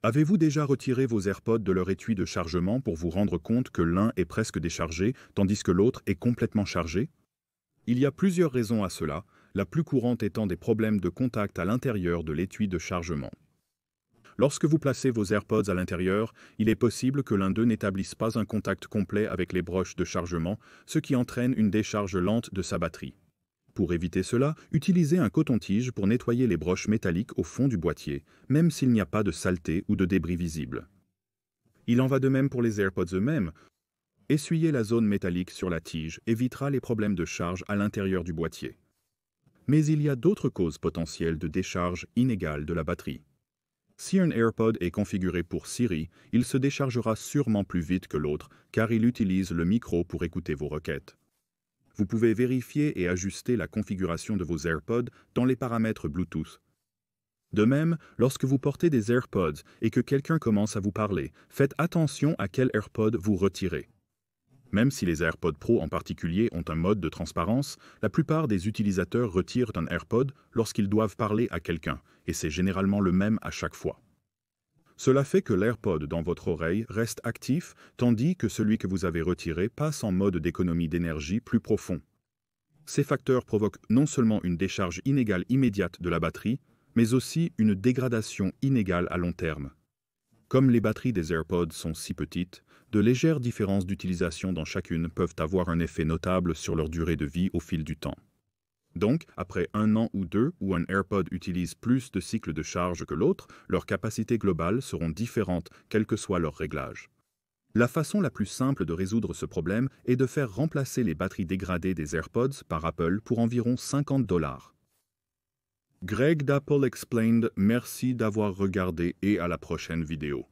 Avez-vous déjà retiré vos AirPods de leur étui de chargement pour vous rendre compte que l'un est presque déchargé, tandis que l'autre est complètement chargé? Il y a plusieurs raisons à cela, la plus courante étant des problèmes de contact à l'intérieur de l'étui de chargement. Lorsque vous placez vos AirPods à l'intérieur, il est possible que l'un d'eux n'établisse pas un contact complet avec les broches de chargement, ce qui entraîne une décharge lente de sa batterie. Pour éviter cela, utilisez un coton-tige pour nettoyer les broches métalliques au fond du boîtier, même s'il n'y a pas de saleté ou de débris visibles. Il en va de même pour les AirPods eux-mêmes. Essuyer la zone métallique sur la tige évitera les problèmes de charge à l'intérieur du boîtier. Mais il y a d'autres causes potentielles de décharge inégale de la batterie. Si un AirPod est configuré pour Siri, il se déchargera sûrement plus vite que l'autre car il utilise le micro pour écouter vos requêtes. Vous pouvez vérifier et ajuster la configuration de vos AirPods dans les paramètres Bluetooth. De même, lorsque vous portez des AirPods et que quelqu'un commence à vous parler, faites attention à quel AirPod vous retirez. Même si les AirPods Pro en particulier ont un mode de transparence, la plupart des utilisateurs retirent un AirPod lorsqu'ils doivent parler à quelqu'un, et c'est généralement le même à chaque fois. Cela fait que l'AirPod dans votre oreille reste actif, tandis que celui que vous avez retiré passe en mode d'économie d'énergie plus profond. Ces facteurs provoquent non seulement une décharge inégale immédiate de la batterie, mais aussi une dégradation inégale à long terme. Comme les batteries des AirPods sont si petites, de légères différences d'utilisation dans chacune peuvent avoir un effet notable sur leur durée de vie au fil du temps. Donc, après 1 an ou 2 où un AirPod utilise plus de cycles de charge que l'autre, leurs capacités globales seront différentes, quel que soit leur réglage. La façon la plus simple de résoudre ce problème est de faire remplacer les batteries dégradées des AirPods par Apple pour environ 50 $. Greg d'Apple Explained, merci d'avoir regardé et à la prochaine vidéo.